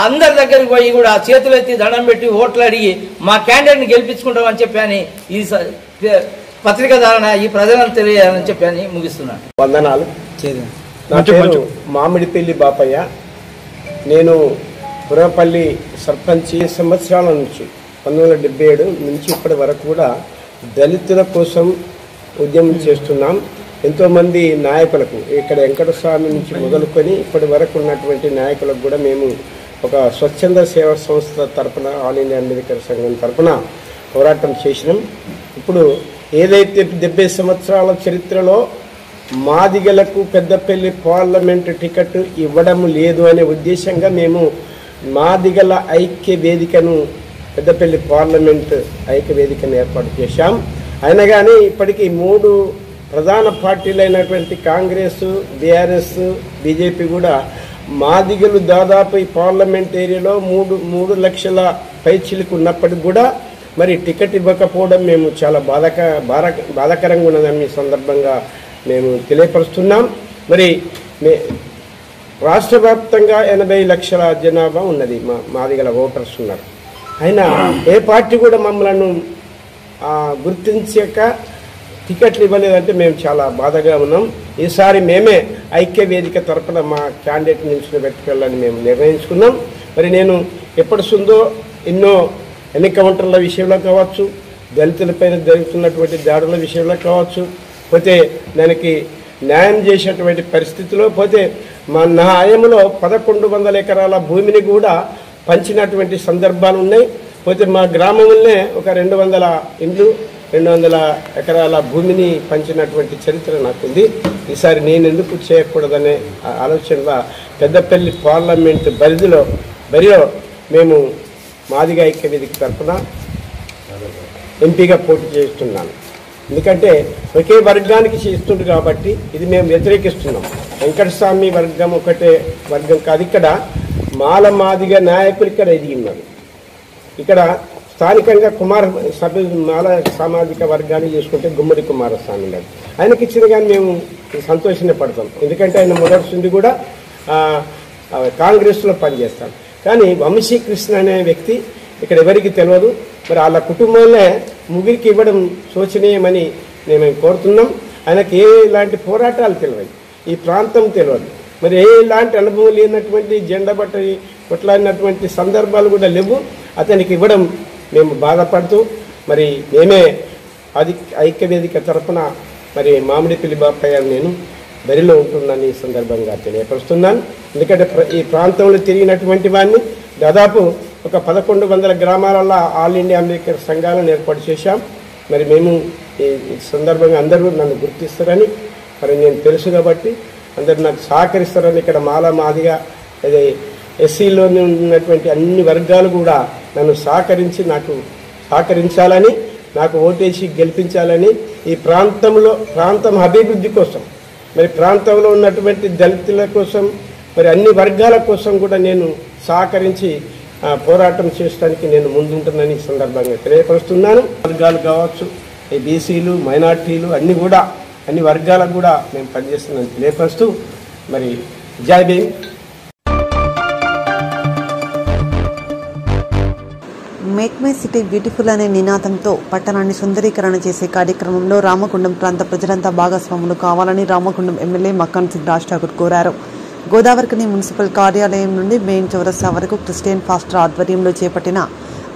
అందరి దగ్గరికి పోయి కూడా చేతులెత్తి దండం పెట్టి ఓట్లు అడిగి మా క్యాండిడేట్ని గెలిపించుకుంటామని చెప్పని ఈ పత్రిక ద్వారా ఈ ప్రజలను తెలియాలని చెప్పి అని ముగిస్తున్నాను. వందనాలు. నా పేరు మామిడిపల్లి బాపయ్య. నేను పురపల్లి సర్పంచ్ సంవత్సరాల నుంచి 1977 నుంచి ఇప్పటి వరకు కూడా దళితుల కోసం ఉద్యమం చేస్తున్నాం. ఎంతోమంది నాయకులకు ఇక్కడ వెంకటస్వామి నుంచి మొదలుకొని ఇప్పటి వరకు ఉన్నటువంటి నాయకులకు కూడా మేము ఒక స్వచ్ఛంద సేవా సంస్థ తరఫున ఆల్ ఇండియా అంబేద్కర్ సంఘం తరఫున పోరాటం చేసినాం. ఇప్పుడు ఏదైతే 70 సంవత్సరాల చరిత్రలో మాదిగలకు పెద్దపల్లి పార్లమెంటు టికెట్ ఇవ్వడం లేదు అనే ఉద్దేశంగా మేము మాదిగల ఐక్య వేదికను పెద్దపల్లి పార్లమెంటు ఐక్య వేదికను ఏర్పాటు చేశాం. అయినా కానీ ఇప్పటికీ 3 ప్రధాన పార్టీలైనటువంటి కాంగ్రెస్, బీఆర్ఎస్, బీజేపీ కూడా మాదిగలు దాదాపు ఈ పార్లమెంట్ ఏరియాలో 3 లక్షల పైచిలకు ఉన్నప్పటికి కూడా మరి టికెట్ ఇవ్వకపోవడం మేము చాలా బాధాకరంగా ఉన్నదని ఈ సందర్భంగా మేము తెలియపరుస్తున్నాం. మరి రాష్ట్ర వ్యాప్తంగా 80 లక్షల జనాభా ఉన్నది, మాదిగల ఓటర్స్ ఉన్నారు. అయినా ఏ పార్టీ కూడా మమ్మల్ని గుర్తించక టికెట్లు ఇవ్వలేదంటే మేము చాలా బాధగా ఉన్నాం. ఈసారి మేమే ఐక్య వేదిక తరఫున మా క్యాండిడేట్ నిలిచిన పెట్టుకెళ్ళాలని మేము నిర్ణయించుకున్నాం. మరి నేను ఎప్పటిసుందో ఎన్నో ఎన్నికౌంటర్ల విషయంలో కావచ్చు, దళితులపైన జరుగుతున్నటువంటి దాడుల విషయంలో కావచ్చు, పోతే దానికి న్యాయం చేసేటువంటి పరిస్థితిలో పోతే నా హయాంలో 1100 ఎకరాల భూమిని కూడా పంచినటువంటి సందర్భాలు ఉన్నాయి. పోతే మా గ్రామంలోనే ఒక 200 ఇండ్లు 200 ఎకరాల భూమిని పంచినటువంటి చరిత్ర నాకుంది. ఈసారి నేను ఎందుకు చేయకూడదనే ఆలోచనలో పెద్దపల్లి పార్లమెంటు బరిలో మేము మాదిగ ఐక్య వేదిక తరఫున ఎంపీగా పోటీ చేస్తున్నాను. ఎందుకంటే ఒకే వర్గానికి చేస్తుంది కాబట్టి ఇది మేము వ్యతిరేకిస్తున్నాం. వెంకటస్వామి వర్గం ఒకటే వర్గం కాదు, ఇక్కడ మాదిగ నాయకులు ఇక్కడ ఎదిగినారు. ఇక్కడ స్థానికంగా మాల సామాజిక వర్గాన్ని చూసుకుంటే గుమ్మడి కుమారస్వామి గారు ఆయనకి ఇచ్చిన కానీ మేము సంతోషపడతాం. ఎందుకంటే ఆయన మొదటి కూడా కాంగ్రెస్లో పనిచేస్తాం. కానీ వంశీకృష్ణ అనే వ్యక్తి ఇక్కడ ఎవరికి తెలియదు. మరి వాళ్ళ కుటుంబంలో ముగ్గురికి ఇవ్వడం శోచనీయమని మేము కోరుతున్నాం. ఆయనకి ఎలాంటి పోరాటాలు తెలియదు, ఈ ప్రాంతం తెలియదు, మరి ఎలాంటి అనుభవం లేనటువంటి జెండా బట్టి కొట్లాడినటువంటి సందర్భాలు కూడా లేవు. అతనికి ఇవ్వడం మేము బాధపడుతూ మరి మేమే ఐక్య వేదిక తరఫున మరి మామిడిపల్లి బాపయ్య నేను బరిలో ఉంటుందని ఈ సందర్భంగా తెలియపరుస్తున్నాను. ఎందుకంటే ఈ ప్రాంతంలో తిరిగినటువంటి వాడిని దాదాపు ఒక 1100 గ్రామాలలో ఆల్ ఇండియా అంబేద్కర్ సంఘాలను ఏర్పాటు చేశాం. మరి మేము ఈ సందర్భంగా అందరూ నన్ను గుర్తిస్తారని మరి నేను తెలుసు కాబట్టి అందరూ నాకు సహకరిస్తారని ఇక్కడ మాదిగా అదే ఎస్సీలోని ఉన్నటువంటి అన్ని వర్గాలు కూడా నన్ను సహకరించాలని, నాకు ఓటేసి గెలిపించాలని, ఈ ప్రాంతం అభివృద్ధి కోసం మరి ప్రాంతంలో ఉన్నటువంటి దళితుల కోసం మరి అన్ని వర్గాల కోసం కూడా నేను సహకరించి పోరాటం చేయడానికి నేను ముందుంటానని ఈ సందర్భంగా తెలియపరుస్తున్నాను. వర్గాలు కావచ్చు, ఈ బీసీలు, మైనార్టీలు అన్ని వర్గాలకు కూడా మేము పనిచేస్తున్నాను తెలియపరుస్తూ మరి Jai Bhim. Make my city beautiful అనే నినాదంతో పట్టణాన్ని సుందరీకరణ చేసే కార్యక్రమంలో రామగుండం ప్రాంత ప్రజలంతా భాగస్వాములు కావాలని రామగుండం ఎమ్మెల్యే మక్కాన్ సింగ్ రాజ్ ఠాకూర్ కోరారు. గోదావరికని మున్సిపల్ కార్యాలయం నుండి మెయిన్ చౌరస్తా వరకు క్రిస్టియన్ ఫాస్టర్ ఆధ్వర్యంలో చేపట్టిన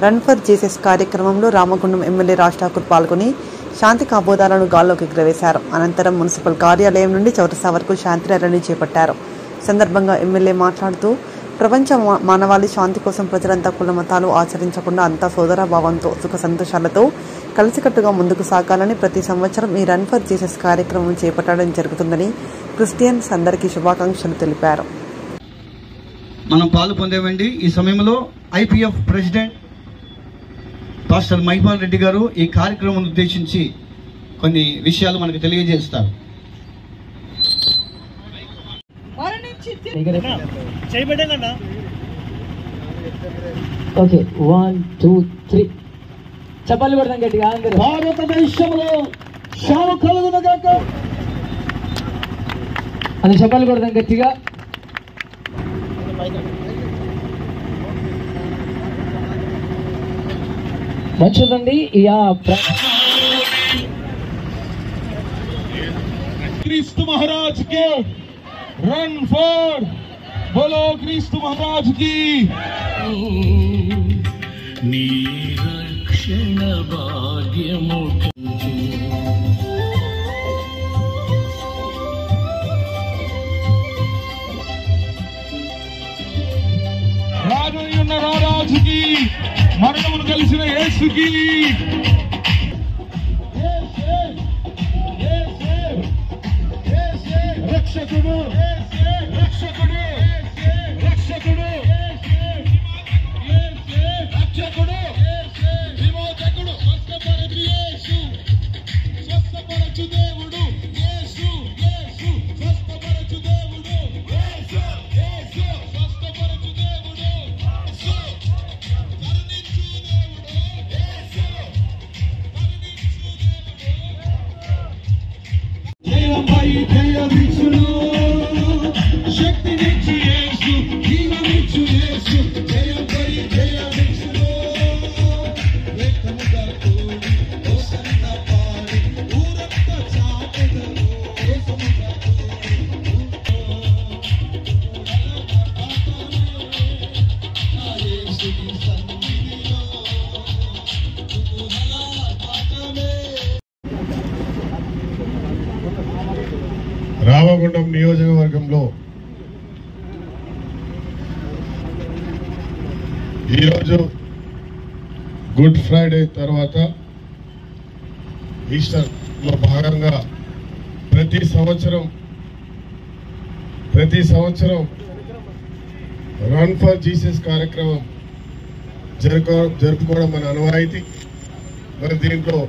రన్ ఫర్ జీసస్ కార్యక్రమంలో రామగుండం ఎమ్మెల్యే రాజ్ ఠాకూర్ పాల్గొని శాంతి కాబోధాలను గాల్లోకి ఎగురవేశారు. అనంతరం మున్సిపల్ కార్యాలయం నుండి చౌరస్తా వరకు శాంతి ర్యాలీని చేపట్టారు. సందర్భంగా ఎమ్మెల్యే మాట్లాడుతూ ప్రపంచ మానవాళి శాంతి కోసం ప్రజలంతా కుల మతాలు ఆచరించకుండా అంతా సోదరభావంతో సుఖ సంతోషాలతో కలిసికట్టుగా ముందుకు సాగాలని ప్రతి సంవత్సరం ఈ రన్ ఫర్ జీసస్ కార్యక్రమం చేపట్టడం జరుగుతుందని క్రిస్టియన్స్ అందరికీ శుభాకాంక్షలు తెలిపారు. మనం పాలు పొందేవండి. ఈ సమయంలో IPF president pastor Mypal Reddy గారు ఈ కార్యక్రమం ఉద్దేశించి కొన్ని విషయాలు మనకు తెలియజేస్తారు. ఓకే 1 2 3 చప్పట్లు కొడదాం గట్టిగా. భారతదేశంలో శాంతి కలుగును గాక అని చప్పట్లు కొడదాం గట్టిగా. మంచిదండి. क्रिस्तु महाराज के रन फॉर बोलो क्रिस्तु महाराज की निरक्षण भाग्यमु రాజున్న రారాజుకి మరణమును కలిసిన యేసుకి రక్షకుడు రక్షకుడు రక్షకుడు రక్షకుడు విమోచకుడు స్వస్థపరచు యేసు స్వస్థపరచు దేవుడు యేసు యేసు స్వస్థపరచు దేవుడు యేసు యేసు స్వస్థపరచు దేవుడు యేసు కరుణించు దేవుడు యేసు కరుణించు దేవుడు జయమై జయమిచ్చును శక్తినిచ్చు యేసు జీవమిచ్చు యేసు జయమై జయమిచ్చును వేకముగా కూడి హోసన్న పాడి ఊరంతా చాటెదరు వేకముగా రామగుండం నియోజకవర్గంలో ఈరోజు గుడ్ ఫ్రైడే తర్వాత ఈస్టర్లో భాగంగా ప్రతి సంవత్సరం రన్ ఫర్ జీసస్ కార్యక్రమం జరుపుకోవడం మన అనువాయితీ. మరి దీంట్లో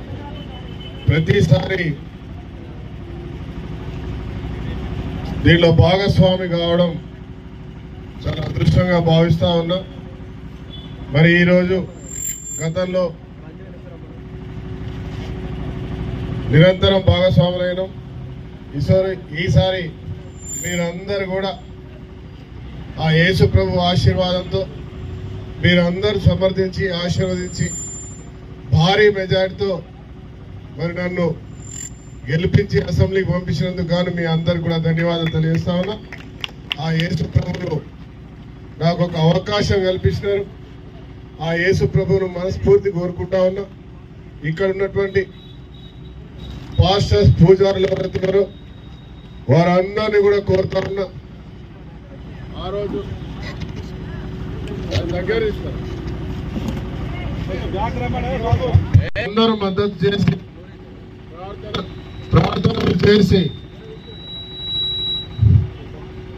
ప్రతిసారి దీనిలో భాగస్వామి కావడం చాలా అదృష్టంగా భావిస్తా ఉన్నా. మరి ఈరోజు గతంలో నిరంతరం భాగస్వాములైన ఈసారి మీరందరూ కూడా ఆ యేసు ప్రభు ఆశీర్వాదంతో మీరందరూ సమర్థించి ఆశీర్వదించి భారీ మెజార్టీతో మరి నన్ను గెలిపించి అసెంబ్లీకి పంపించినందుకు గాను మీ అందరికి కూడా ధన్యవాదాలు తెలియజేస్తా ఉన్నా. ఆ యేసు ప్రభువును నాకు ఒక అవకాశం కల్పించినారు. ఆ యేసు ప్రభువును మనస్ఫూర్తి కోరుకుంటా ఉన్నా. ఇక్కడ ఉన్నటువంటి పాస్టర్స్ పూజారులు ఎవరైతున్నారో వారందరినీ కూడా కోరుతా ఉన్నా. ఆ రోజు దగ్గర అందరూ మద్దతు చేసి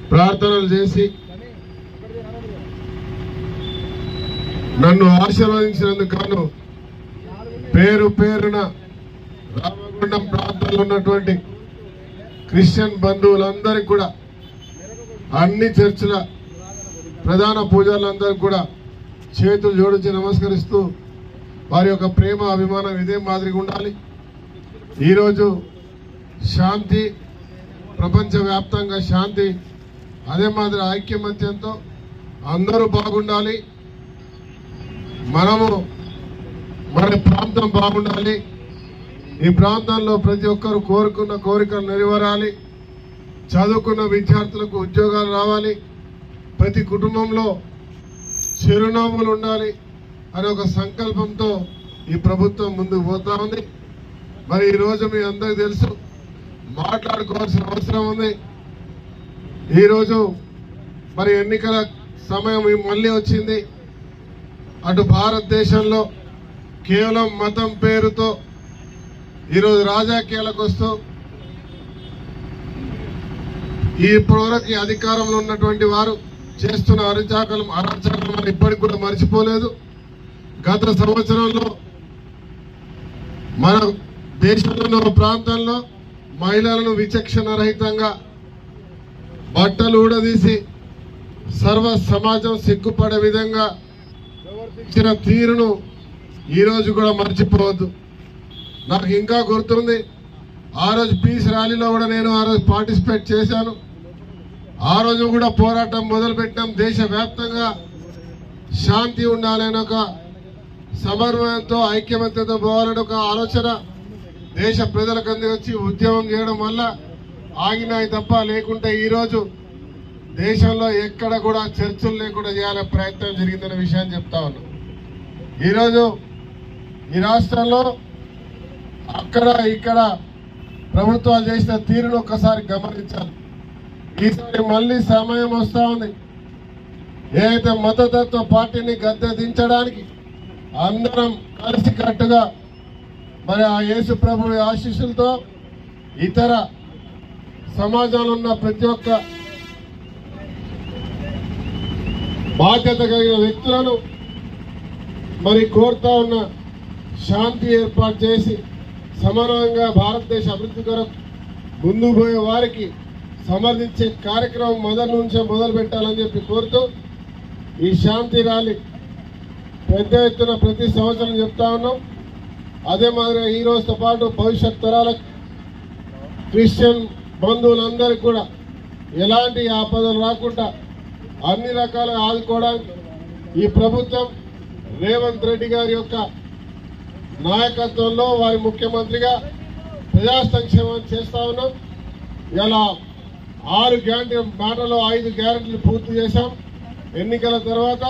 ప్రార్థనలు చేసి నన్ను ఆశీర్వదించినందుకు గాను పేరు పేరున రామగుండం ప్రాంతంలో ఉన్నటువంటి క్రిస్టియన్ బంధువులందరికీ కూడా అన్ని చర్చిల ప్రధాన పూజారులందరికీ కూడా చేతులు జోడించి నమస్కరిస్తూ వారి యొక్క ప్రేమ అభిమానం ఇదే మాదిరిగా ఉండాలి. ఈరోజు శాంతి, ప్రపంచవ్యాప్తంగా శాంతి, అదే మాదిరి ఐక్యమత్యంతో అందరూ బాగుండాలి. మనము మన ప్రాంతం బాగుండాలి. ఈ ప్రాంతంలో ప్రతి ఒక్కరు కోరుకున్న కోరికలు నెరవేరాలి. చదువుకున్న విద్యార్థులకు ఉద్యోగాలు రావాలి. ప్రతి కుటుంబంలో చిరునవ్వులు ఉండాలి అనే ఒక సంకల్పంతో ఈ ప్రభుత్వం ముందుకు పోతా ఉంది. మరి ఈరోజు మీ అందరికీ తెలుసు, మాట్లాడుకోవాల్సిన అవసరం ఉంది. ఈరోజు మరి ఎన్నికల సమయం మళ్ళీ వచ్చింది. అటు భారతదేశంలో కేవలం మతం పేరుతో ఈరోజు రాజకీయాలకు వస్తూ ఇప్పటివరకు అధికారంలో ఉన్నటువంటి వారు చేస్తున్న అరాచకాలను ఇప్పటికి కూడా మర్చిపోలేదు. గత సంవత్సరంలో మన దేశంలో ప్రాంతంలో మహిళలను విచక్షణ రహితంగా బట్టలు ఊడదీసి సర్వ సమాజం సిగ్గుపడే విధంగా ఇచ్చిన తీరును ఈరోజు కూడా మర్చిపోవద్దు. నాకు ఇంకా గుర్తుంది, ఆ రోజు పీస్ ర్యాలీలో కూడా నేను ఆ రోజు పార్టిసిపేట్ చేశాను. ఆ రోజు కూడా పోరాటం మొదలుపెట్టాం. దేశవ్యాప్తంగా శాంతి ఉండాలని ఒక సమన్వయంతో ఐక్యమత్యతో పోవాలని ఒక ఆలోచన దేశ ప్రజలకు అందివచ్చి ఉద్యమం చేయడం వల్ల ఆగినాయి తప్ప, లేకుంటే ఈరోజు దేశంలో ఎక్కడ కూడా చర్చలు లేకుండా చేయాలనే ప్రయత్నం జరిగిందనే విషయాన్ని చెప్తా ఉన్నాం. ఈరోజు ఈ రాష్ట్రంలో అక్కడ ఇక్కడ ప్రభుత్వాలు చేసిన తీరును ఒక్కసారి గమనించాలి. ఈసారి మళ్ళీ సమయం వస్తూ ఉంది. ఏదైతే మతతత్వ పార్టీని గద్దె దించడానికి అందరం కలిసికట్టుగా మరి ఆ యేసు ప్రభువు ఆశీస్సులతో ఇతర సమాజంలో ఉన్న ప్రతి ఒక్క బాధ్యత కలిగిన వ్యక్తులను మరి కోరుతా ఉన్న శాంతి ఏర్పాటు చేసి సమన్వయంగా భారతదేశ అభివృద్ధి కొరకు ముందుకు పోయే వారికి సమర్థించే కార్యక్రమం మొదటి నుంచే మొదలు పెట్టాలని చెప్పి కోరుతూ ఈ శాంతి ర్యాలీ పెద్ద ఎత్తున ప్రతి సంవత్సరం చెప్తా ఉన్నాం. అదే మాదిరిగా ఈ రోజుతో పాటు భవిష్యత్ తరాలకు క్రిస్టియన్ బంధువులందరికీ కూడా ఎలాంటి ఆపదలు రాకుండా అన్ని రకాలుగా ఆదుకోవడానికి ఈ ప్రభుత్వం రేవంత్ రెడ్డి గారి యొక్క నాయకత్వంలో వారి ముఖ్యమంత్రిగా ప్రజా సంక్షేమం చేస్తా ఉన్నాం. ఇలా 6 గ్యారంటీ మాటలో 5 గ్యారంటీలు పూర్తి చేశాం. ఎన్నికల తర్వాత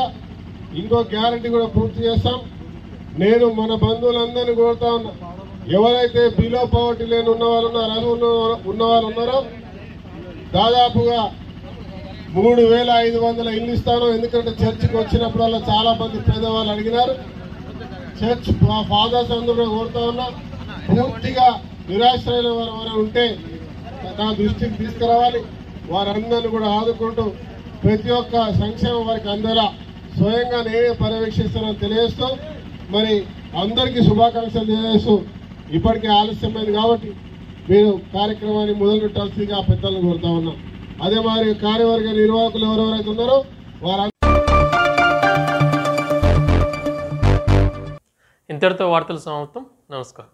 ఇంకో గ్యారంటీ కూడా పూర్తి చేస్తాం. నేను మన బంధువులందరినీ కోరుతా ఉన్నా, ఎవరైతే బిలో పవర్టీ లేని ఉన్నవారు ఉన్నవారు ఉన్నారో దాదాపుగా 3,500 ఇల్లు ఇస్తాను. ఎందుకంటే చర్చికి వచ్చినప్పుడల్లా చాలా మంది పేదవాళ్ళు అడిగినారు. చర్చ్ ఫాదర్స్ అందరూ కోరుతా ఉన్నా, పూర్తిగా నిరాశ్రయుల వారు ఉంటే నా దృష్టికి తీసుకురావాలి. వారందరినీ కూడా ఆదుకుంటూ ప్రతి ఒక్క సంక్షేమం వారికి అందేలా స్వయంగా నేనే పర్యవేక్షిస్తానని తెలియజేస్తూ మరి అందరికీ శుభాకాంక్షలు తెలియజేస్తూ ఇప్పటికే ఆలస్యమైంది కాబట్టి మీరు కార్యక్రమాన్ని మొదలు పెట్టాల్సిందిగా పెద్దలను కోరుతా ఉన్నాం. అదే మరి కార్యవర్గ నిర్వాహకులు ఎవరెవరైతే ఉన్నారో వారు ఇంతటితో వార్తలు సమాప్తం. నమస్కారం.